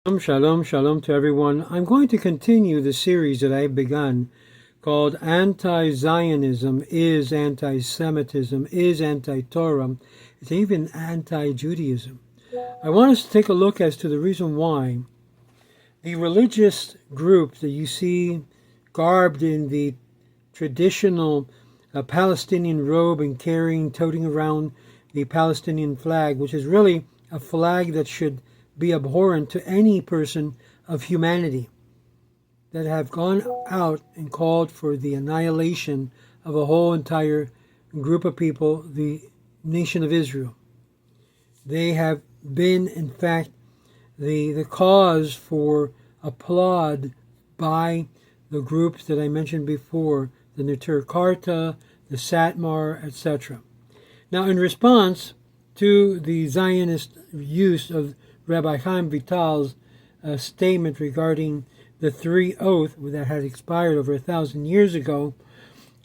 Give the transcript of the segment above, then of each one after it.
Shalom, shalom to everyone. I'm going to continue the series that I've begun called Anti-Zionism is Anti-Semitism, is Anti-Torah, it's even Anti-Judaism. I want us to take a look as to the reason why the religious group that you see garbed in the traditional Palestinian robe and toting around the Palestinian flag, which is really a flag that should be abhorrent to any person of humanity, that have gone out and called for the annihilation of a whole entire group of people, the nation of Israel. They have been, in fact, the cause for applaud by the groups that I mentioned before, the Netur Karta, the Satmar, etc. Now, in response to the Zionist use of Rabbi Chaim Vital's statement regarding the three oath that had expired over 1,000 years ago,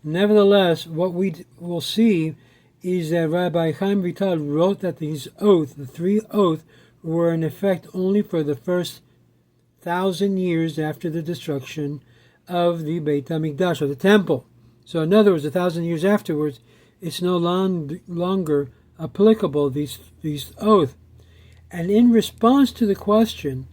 nevertheless, what we will see is that Rabbi Chaim Vital wrote that these oaths, the three oaths, were in effect only for the first 1,000 years after the destruction of the Beit HaMikdash, or the temple. So in other words, 1,000 years afterwards, it's no longer applicable, these oaths. And in response to the question,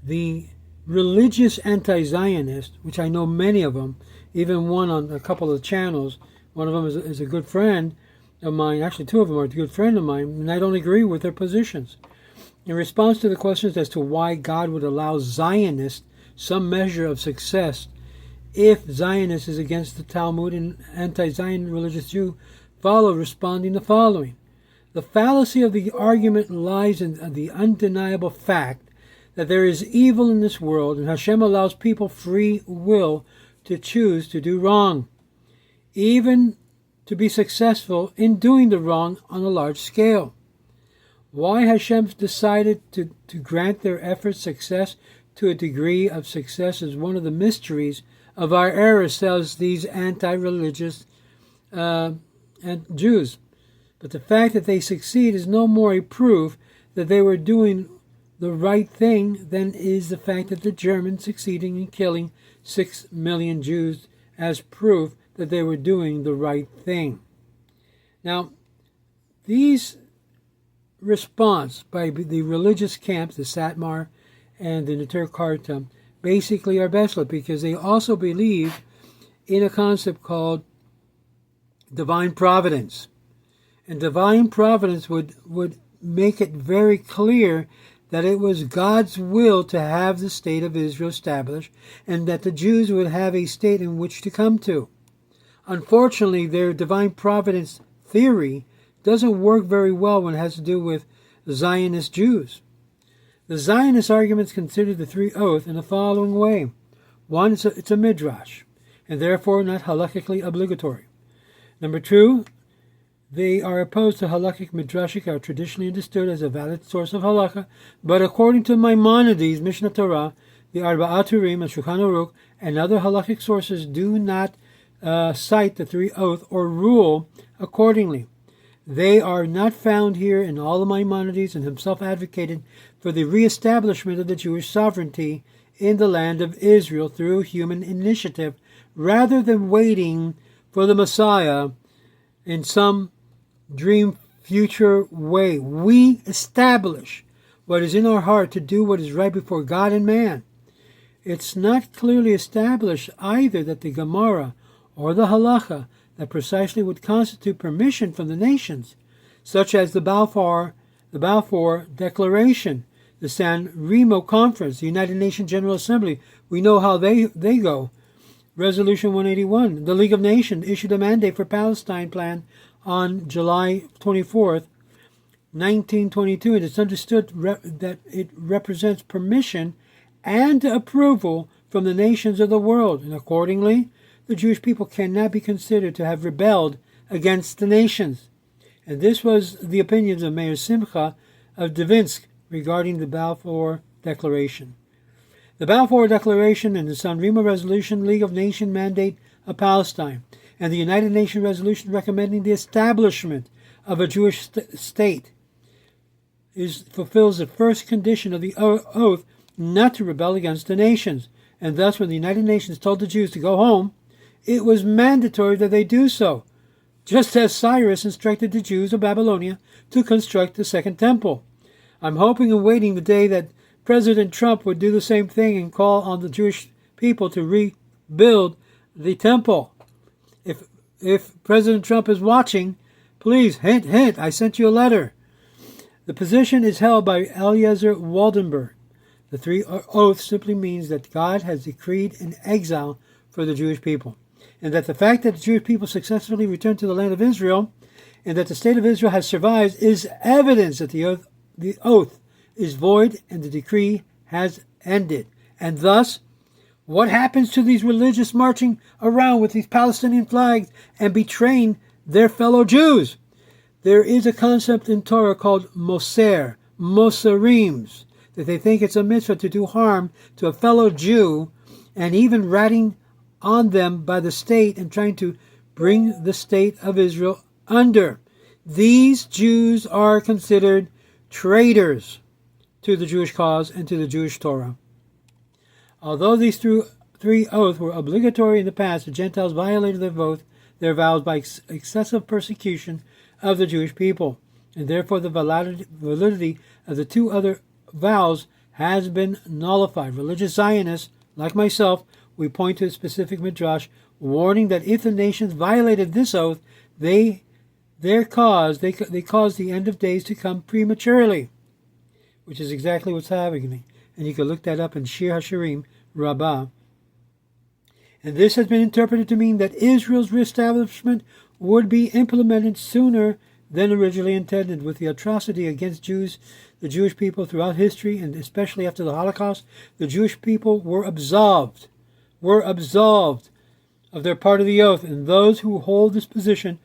the religious anti-Zionists, which I know many of them, even one on a couple of channels, one of them is a good friend of mine, actually two of them are a good friend of mine, and I don't agree with their positions. In response to the questions as to why God would allow Zionists some measure of success if Zionist is against the Talmud and anti-Zion religious Jew, follow responding the following. The fallacy of the argument lies in the undeniable fact that there is evil in this world, and Hashem allows people free will to choose to do wrong, even to be successful in doing the wrong on a large scale. Why Hashem decided to grant their efforts success to a degree of success is one of the mysteries of our era, says these anti-religious Jews. But the fact that they succeed is no more a proof that they were doing the right thing than is the fact that the Germans succeeding in killing 6 million Jews as proof that they were doing the right thing. Now, these response by the religious camps, the Satmar and the Netur Karta, basically are baseless because they also believe in a concept called divine providence. And divine providence would make it very clear that it was God's will to have the state of Israel established and that the Jews would have a state in which to come to. Unfortunately, their divine providence theory doesn't work very well when it has to do with Zionist Jews. The Zionist arguments consider the three oaths in the following way. One, it's a midrash, and therefore not halakhically obligatory. Number two, they are opposed to halakhic midrashic, are traditionally understood as a valid source of halakha, but according to Maimonides, Mishnah Torah, the Arba'at Turim, and Shulchan Aruch, and other halakhic sources do not cite the three oaths or rule accordingly. They are not found here in all of Maimonides, and himself advocated for the reestablishment of the Jewish sovereignty in the land of Israel through human initiative, rather than waiting for the Messiah in some dream future way. We establish what is in our heart to do what is right before God and man. It's not clearly established either that the Gemara or the Halacha that precisely would constitute permission from the nations, such as the Balfour Declaration, the San Remo Conference, the United Nations General Assembly. We know how they go. Resolution 181. The League of Nations issued a mandate for Palestine plan on July 24th, 1922, and it's understood that it represents permission and approval from the nations of the world, and accordingly, the Jewish people cannot be considered to have rebelled against the nations. And this was the opinions of Mayor Simcha of Dvinsk regarding the Balfour Declaration. The Balfour Declaration and the San Remo Resolution, League of Nations mandate of Palestine, and the United Nations resolution recommending the establishment of a Jewish state fulfills the first condition of the oath not to rebel against the nations. And thus, when the United Nations told the Jews to go home, it was mandatory that they do so, just as Cyrus instructed the Jews of Babylonia to construct the second temple. I'm hoping and waiting the day that President Trump would do the same thing and call on the Jewish people to rebuild the temple. If President Trump is watching, please, hint, hint, I sent you a letter. The position is held by Eliezer Waldenberg. The three oaths simply means that God has decreed an exile for the Jewish people, and that the fact that the Jewish people successfully returned to the land of Israel and that the state of Israel has survived is evidence that the oath is void and the decree has ended. And thus, what happens to these religious marching around with these Palestinian flags and betraying their fellow Jews? There is a concept in Torah called Moserim, that they think it's a mitzvah to do harm to a fellow Jew and even ratting on them by the state and trying to bring the state of Israel under. These Jews are considered traitors to the Jewish cause and to the Jewish Torah. Although these three oaths were obligatory in the past, the Gentiles violated their vows by excessive persecution of the Jewish people, and therefore the validity of the two other vows has been nullified. Religious Zionists, like myself, we point to a specific midrash warning that if the nations violated this oath, they caused the end of days to come prematurely, which is exactly what's happening. And you can look that up in Shir HaShirim Rabbah. And this has been interpreted to mean that Israel's reestablishment would be implemented sooner than originally intended. With the atrocity against the Jewish people throughout history, and especially after the Holocaust, the Jewish people were absolved of their part of the oath, and those who hold this position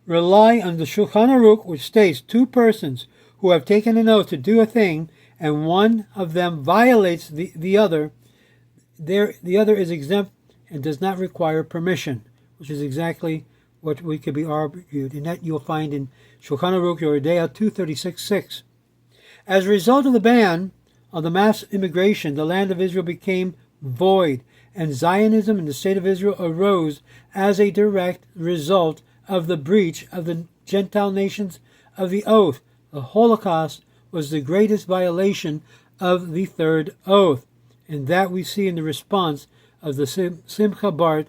rely on the Shulchan Aruch, which states two persons who have taken an oath to do a thing, and one of them violates the other, the other is exempt and does not require permission, which is exactly what we could be argued, and that you'll find in Shulchan Aruch Yoredea 236:6. As a result of the ban on the mass immigration, the land of Israel became void, and Zionism in the state of Israel arose as a direct result of the breach of the Gentile nations of the oath. The Holocaust was the greatest violation of the third oath, and that we see in the response of the Simcha Bart,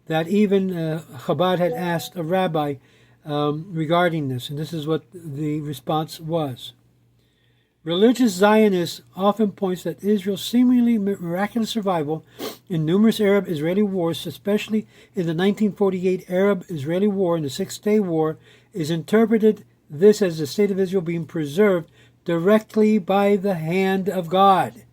that even Chabad had asked a rabbi regarding this, and this is what the response was. Religious Zionists often points that Israel's seemingly miraculous survival in numerous Arab-Israeli wars, especially in the 1948 Arab-Israeli War and the Six-Day War, is interpreted this as the state of Israel being preserved directly by the hand of God.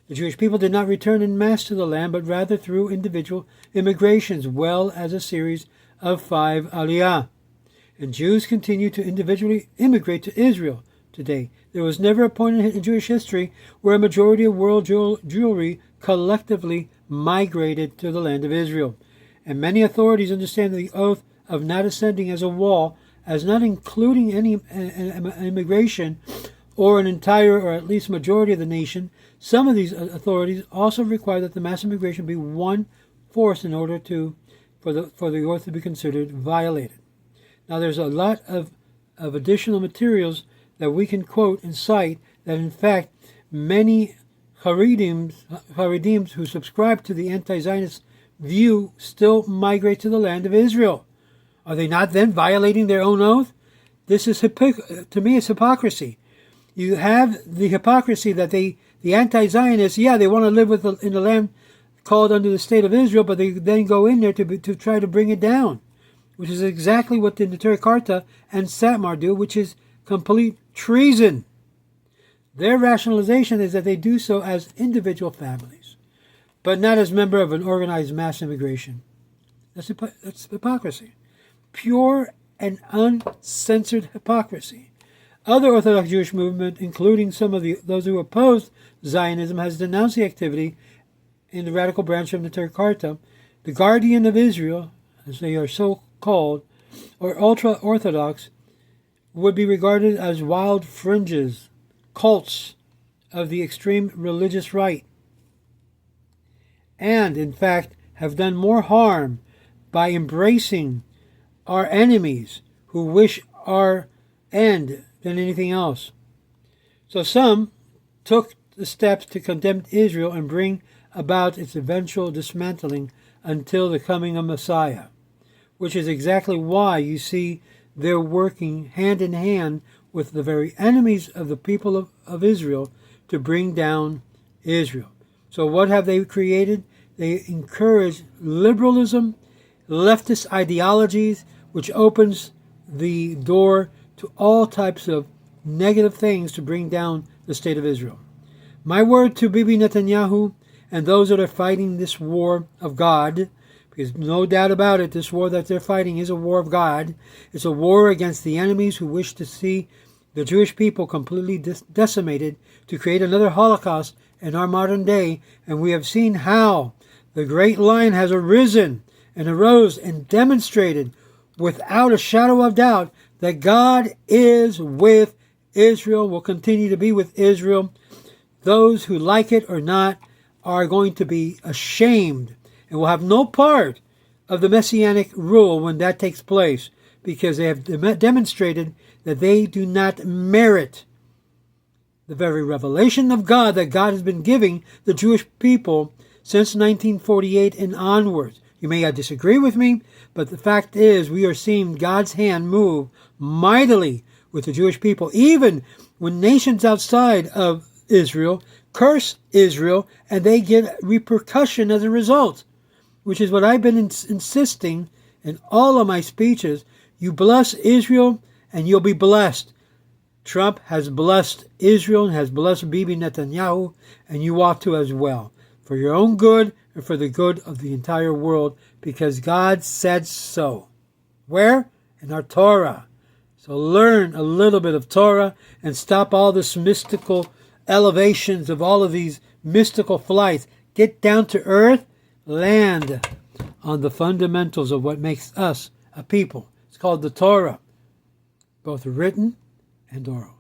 The Jewish people did not return en masse to the land, but rather through individual immigrations, well as a series of 5 aliyah. And Jews continue to individually immigrate to Israel today. There was never a point in Jewish history where a majority of world Jewry collectively migrated to the land of Israel. And many authorities understand the oath of not ascending as a wall as not including any immigration or an entire or at least majority of the nation. Some of these authorities also require that the mass immigration be one force in order for the oath to be considered violated. Now, there's a lot of additional materials that we can quote and cite that, in fact, many Haredim who subscribe to the anti-Zionist view still migrate to the land of Israel. Are they not then violating their own oath? This is, to me, it's hypocrisy. You have the hypocrisy that the anti-Zionists, they want to live in the land called under the state of Israel, but they then go in there to try to bring it down, which is exactly what the Neturei Karta and Satmar do, which is complete treason. Their rationalization is that they do so as individual families, but not as member of an organized mass immigration. That's hypocrisy. Pure and uncensored hypocrisy. Other Orthodox Jewish movement, including some of those who oppose Zionism, has denounced the activity in the radical branch of the Neturei Karta. The Guardian of Israel, as they are so called, or ultra-Orthodox, would be regarded as wild fringes, cults of the extreme religious right, and in fact have done more harm by embracing our enemies who wish our end than anything else. So some took the steps to condemn Israel and bring about its eventual dismantling until the coming of Messiah, which is exactly why you see they're working hand in hand with the very enemies of the people of Israel to bring down Israel. So what have they created? They encourage liberalism, leftist ideologies, which opens the door to all types of negative things to bring down the state of Israel. My word to Bibi Netanyahu and those that are fighting this war of God, because no doubt about it, this war that they're fighting is a war of God. It's a war against the enemies who wish to see the Jewish people completely decimated, to create another Holocaust in our modern day. And we have seen how the great lion has arisen and arose and demonstrated without a shadow of doubt that God is with Israel, will continue to be with Israel. Those who like it or not are going to be ashamed and will have no part of the messianic rule when that takes place, because they have demonstrated that they do not merit the very revelation of God that God has been giving the Jewish people since 1948 and onwards. You may disagree with me, but the fact is we are seeing God's hand move mightily with the Jewish people, even when nations outside of Israel curse Israel and they get repercussion as a result, which is what I've been insisting in all of my speeches. You bless Israel and you'll be blessed. Trump has blessed Israel and has blessed Bibi Netanyahu, and you ought to as well, for your own good and for the good of the entire world, because God said so. Where? In our Torah. So learn a little bit of Torah and stop all this mystical elevations of all of these mystical flights. Get down to earth, land on the fundamentals of what makes us a people. It's called the Torah, both written and oral.